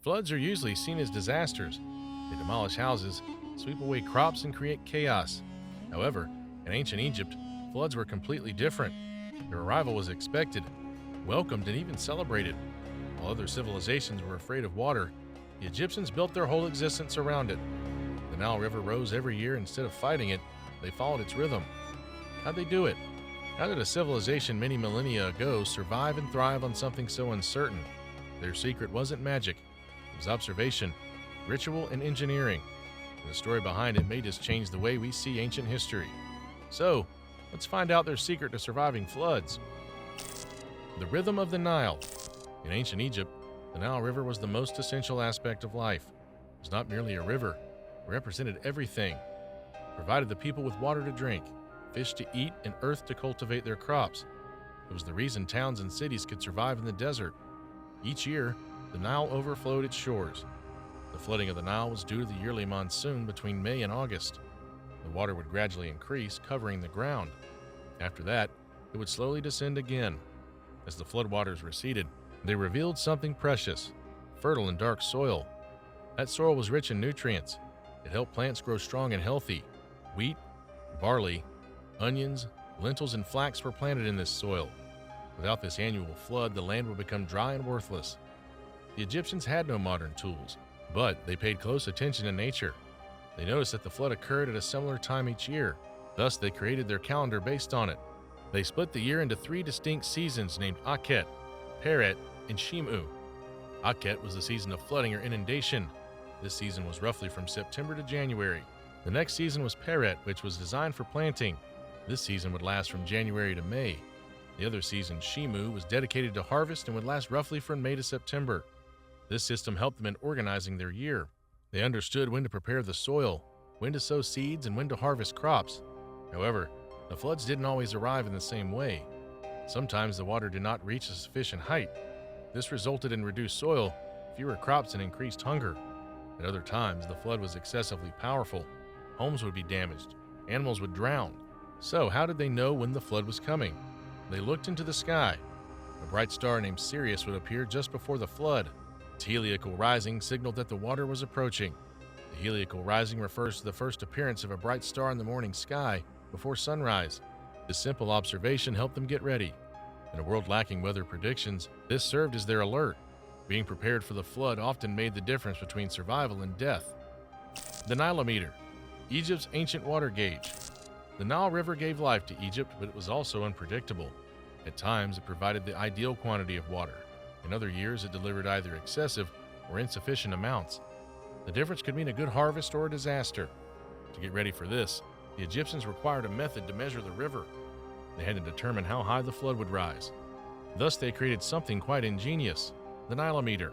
Floods are usually seen as disasters. They demolish houses, sweep away crops, and create chaos. However, in ancient Egypt, floods were completely different. Their arrival was expected, welcomed, and even celebrated. While other civilizations were afraid of water, the Egyptians built their whole existence around it. The Nile River rose every year. Instead of fighting it, they followed its rhythm. How'd they do it? How did a civilization many millennia ago survive and thrive on something so uncertain? Their secret wasn't magic. It was observation, ritual, and engineering. And the story behind it may just change the way we see ancient history. So, let's find out their secret to surviving floods. The rhythm of the Nile. In ancient Egypt, the Nile River was the most essential aspect of life. It was not merely a river. It represented everything. It provided the people with water to drink, fish to eat, and earth to cultivate their crops. It was the reason towns and cities could survive in the desert. Each year, the Nile overflowed its shores. The flooding of the Nile was due to the yearly monsoon between May and August. The water would gradually increase, covering the ground. After that, it would slowly descend again. As the floodwaters receded, they revealed something precious: fertile and dark soil. That soil was rich in nutrients. It helped plants grow strong and healthy. Wheat, barley, onions, lentils, and flax were planted in this soil. Without this annual flood, the land would become dry and worthless. The Egyptians had no modern tools, but they paid close attention to nature. They noticed that the flood occurred at a similar time each year. Thus, they created their calendar based on it. They split the year into 3 distinct seasons named Akhet, Peret, and Shimu. Akhet was the season of flooding or inundation. This season was roughly from September to January. The next season was Peret, which was designed for planting. This season would last from January to May. The other season, Shimu, was dedicated to harvest and would last roughly from May to September. This system helped them in organizing their year. They understood when to prepare the soil, when to sow seeds, and when to harvest crops. However, the floods didn't always arrive in the same way. Sometimes the water did not reach a sufficient height. This resulted in reduced soil, fewer crops, and increased hunger. At other times, the flood was excessively powerful. Homes would be damaged. Animals would drown. So, how did they know when the flood was coming? They looked into the sky. A bright star named Sirius would appear just before the flood. Its heliacal rising signaled that the water was approaching. The heliacal rising refers to the first appearance of a bright star in the morning sky before sunrise. This simple observation helped them get ready. In a world lacking weather predictions, this served as their alert. Being prepared for the flood often made the difference between survival and death. The Nileometer, Egypt's ancient water gauge. The Nile River gave life to Egypt, but it was also unpredictable. At times, it provided the ideal quantity of water. In other years, it delivered either excessive or insufficient amounts. The difference could mean a good harvest or a disaster. To get ready for this, the Egyptians required a method to measure the river. They had to determine how high the flood would rise. Thus, they created something quite ingenious: the Nileometer.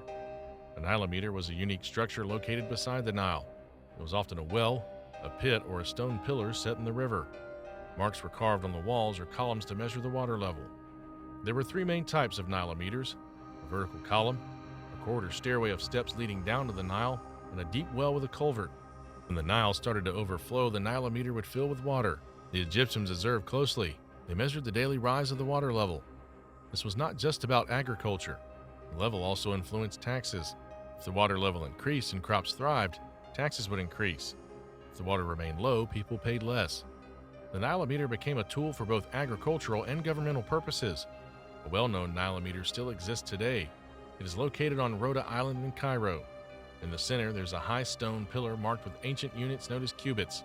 A Nileometer was a unique structure located beside the Nile. It was often a well, a pit, or a stone pillar set in the river. Marks were carved on the walls or columns to measure the water level. There were 3 main types of Nileometers: a vertical column, a corridor stairway of steps leading down to the Nile, and a deep well with a culvert. When the Nile started to overflow, the Nileometer would fill with water. The Egyptians observed closely. They measured the daily rise of the water level. This was not just about agriculture. The level also influenced taxes. If the water level increased and crops thrived, taxes would increase. If the water remained low, people paid less. The Nileometer became a tool for both agricultural and governmental purposes. A well-known Nileometer still exists today. It is located on Rhoda Island in Cairo. In the center, there's a high stone pillar marked with ancient units known as cubits.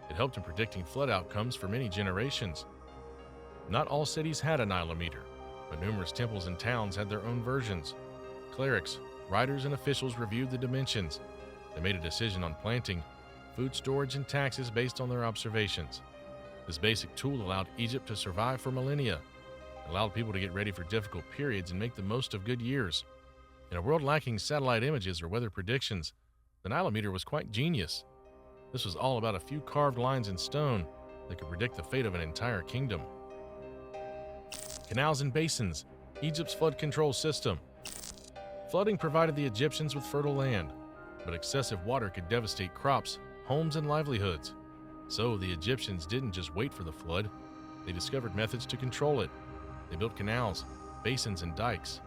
It helped in predicting flood outcomes for many generations. Not all cities had a Nileometer, but numerous temples and towns had their own versions. Clerics, writers, and officials reviewed the dimensions. They made a decision on planting, food storage, and taxes based on their observations. This basic tool allowed Egypt to survive for millennia. It allowed people to get ready for difficult periods and make the most of good years. In a world lacking satellite images or weather predictions, the Nileometer was quite genius. This was all about a few carved lines in stone that could predict the fate of an entire kingdom. Canals and basins, Egypt's flood control system. Flooding provided the Egyptians with fertile land, but excessive water could devastate crops, homes, and livelihoods. So the Egyptians didn't just wait for the flood. They discovered methods to control it. They built canals, basins, and dikes.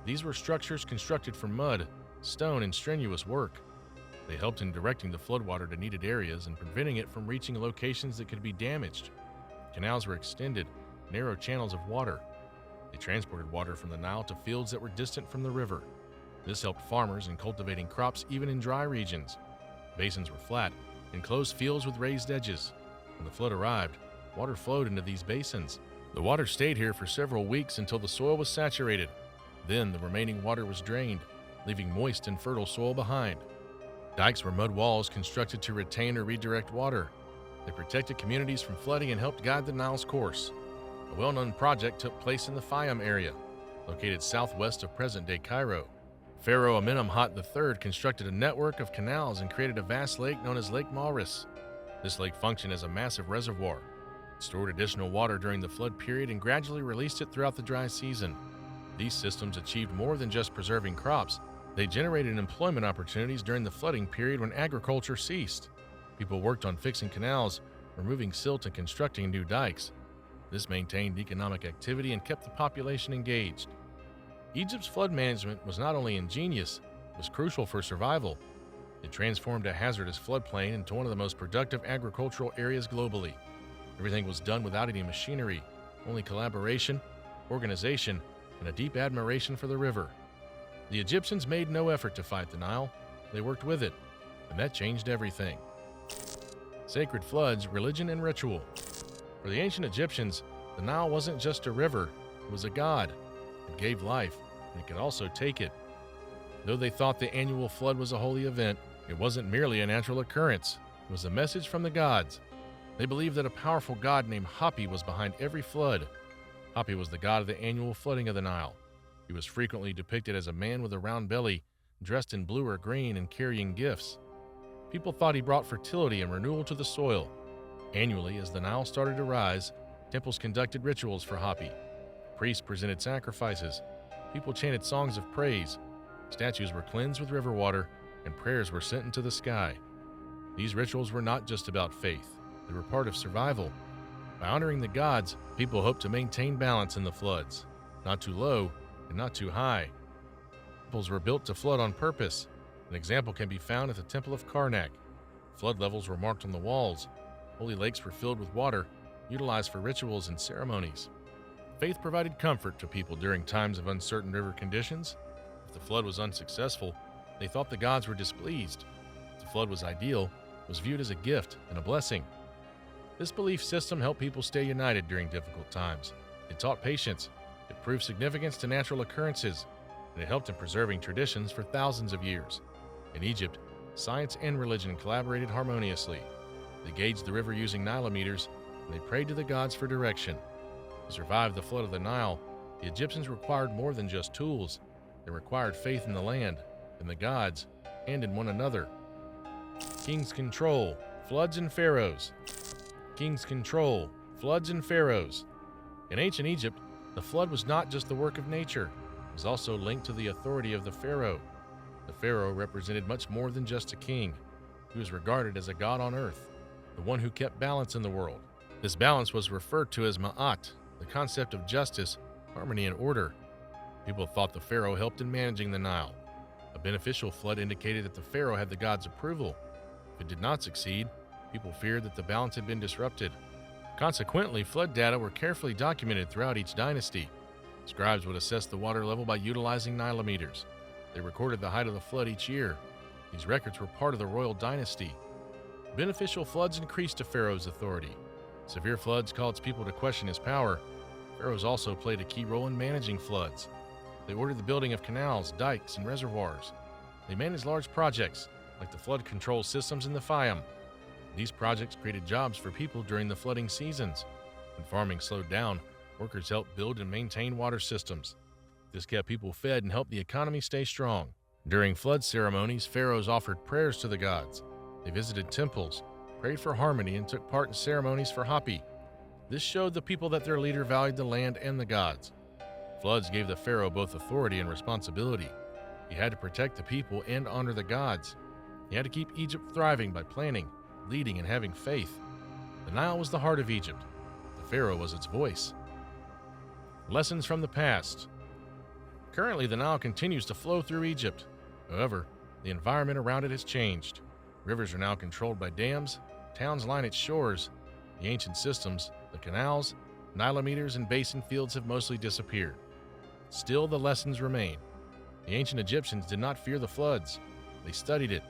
These were structures constructed from mud, stone, and strenuous work. They helped in directing the floodwater to needed areas and preventing it from reaching locations that could be damaged. Canals were extended, narrow channels of water. They transported water from the Nile to fields that were distant from the river. This helped farmers in cultivating crops even in dry regions. Basins were flat, enclosed fields with raised edges. When the flood arrived, water flowed into these basins. The water stayed here for several weeks until the soil was saturated. Then the remaining water was drained, leaving moist and fertile soil behind. Dikes were mud walls constructed to retain or redirect water. They protected communities from flooding and helped guide the Nile's course. A well-known project took place in the Fayum area, located southwest of present-day Cairo. Pharaoh Amenemhat III constructed a network of canals and created a vast lake known as Lake Maurus. This lake functioned as a massive reservoir. It stored additional water during the flood period and gradually released it throughout the dry season. These systems achieved more than just preserving crops. They generated employment opportunities during the flooding period when agriculture ceased. People worked on fixing canals, removing silt, and constructing new dikes. This maintained economic activity and kept the population engaged. Egypt's flood management was not only ingenious, it was crucial for survival. It transformed a hazardous floodplain into one of the most productive agricultural areas globally. Everything was done without any machinery, only collaboration, organization, and a deep admiration for the river. The Egyptians made no effort to fight the Nile. They worked with it, and that changed everything. Sacred floods, religion, and ritual. For the ancient Egyptians, the Nile wasn't just a river, it was a god. It gave life, and it could also take it. Though they thought the annual flood was a holy event, it wasn't merely a natural occurrence. It was a message from the gods. They believed that a powerful god named Hapi was behind every flood. Hapi was the god of the annual flooding of the Nile. He was frequently depicted as a man with a round belly, dressed in blue or green and carrying gifts. People thought he brought fertility and renewal to the soil. Annually, as the Nile started to rise, temples conducted rituals for Hapi. Priests presented sacrifices. People chanted songs of praise. Statues were cleansed with river water, and prayers were sent into the sky. These rituals were not just about faith. They were part of survival. By honoring the gods, people hoped to maintain balance in the floods, not too low and not too high. Temples were built to flood on purpose. An example can be found at the Temple of Karnak. Flood levels were marked on the walls. Holy lakes were filled with water, utilized for rituals and ceremonies. Faith provided comfort to people during times of uncertain river conditions. If the flood was unsuccessful, they thought the gods were displeased. If the flood was ideal, it was viewed as a gift and a blessing. This belief system helped people stay united during difficult times. It taught patience, it proved significance to natural occurrences, and it helped in preserving traditions for thousands of years. In Egypt, science and religion collaborated harmoniously. They gauged the river using Nileometers, and they prayed to the gods for direction. To survive the flood of the Nile, the Egyptians required more than just tools. They required faith in the land, in the gods, and in one another. King's control, floods and pharaohs. King's control, floods and pharaohs. In ancient Egypt, the flood was not just the work of nature. It was also linked to the authority of the pharaoh. The pharaoh represented much more than just a king. He was regarded as a god on earth, the one who kept balance in the world. This balance was referred to as ma'at, the concept of justice, harmony, and order. People thought the pharaoh helped in managing the Nile. A beneficial flood indicated that the pharaoh had the god's approval. If it did not succeed, people feared that the balance had been disrupted. Consequently, flood data were carefully documented throughout each dynasty. Scribes would assess the water level by utilizing Nileometers. They recorded the height of the flood each year. These records were part of the royal dynasty. Beneficial floods increased a pharaoh's authority. Severe floods caused people to question his power. Pharaohs also played a key role in managing floods. They ordered the building of canals, dikes, and reservoirs. They managed large projects, like the flood control systems in the Fayum. These projects created jobs for people during the flooding seasons. When farming slowed down, workers helped build and maintain water systems. This kept people fed and helped the economy stay strong. During flood ceremonies, pharaohs offered prayers to the gods. They visited temples, prayed for harmony, and took part in ceremonies for Hapi. This showed the people that their leader valued the land and the gods. Floods gave the pharaoh both authority and responsibility. He had to protect the people and honor the gods. He had to keep Egypt thriving by planning, leading, and having faith. The Nile was the heart of Egypt. The pharaoh was its voice. Lessons from the past. Currently, the Nile continues to flow through Egypt. However, the environment around it has changed. Rivers are now controlled by dams, towns line its shores. The ancient systems, the canals, Nileometers, and basin fields have mostly disappeared. Still, the lessons remain. The ancient Egyptians did not fear the floods. They studied it.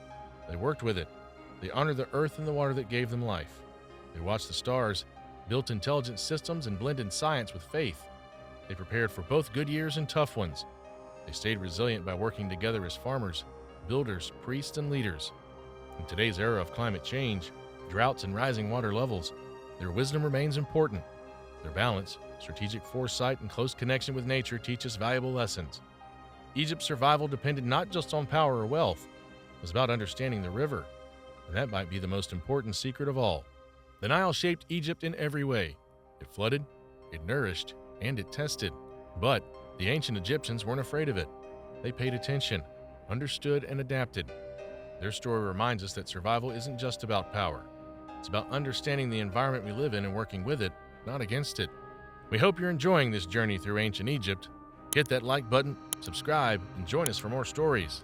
They worked with it. They honored the earth and the water that gave them life. They watched the stars, built intelligent systems, and blended science with faith. They prepared for both good years and tough ones. They stayed resilient by working together as farmers, builders, priests, and leaders. In today's era of climate change, droughts, and rising water levels, their wisdom remains important. Their balance, strategic foresight, and close connection with nature teach us valuable lessons. Egypt's survival depended not just on power or wealth. It was about understanding the river, and that might be the most important secret of all. The Nile shaped Egypt in every way. It flooded, it nourished, and it tested. But the ancient Egyptians weren't afraid of it. They paid attention, understood, and adapted. Their story reminds us that survival isn't just about power. It's about understanding the environment we live in and working with it, not against it. We hope you're enjoying this journey through ancient Egypt. Hit that like button, subscribe, and join us for more stories.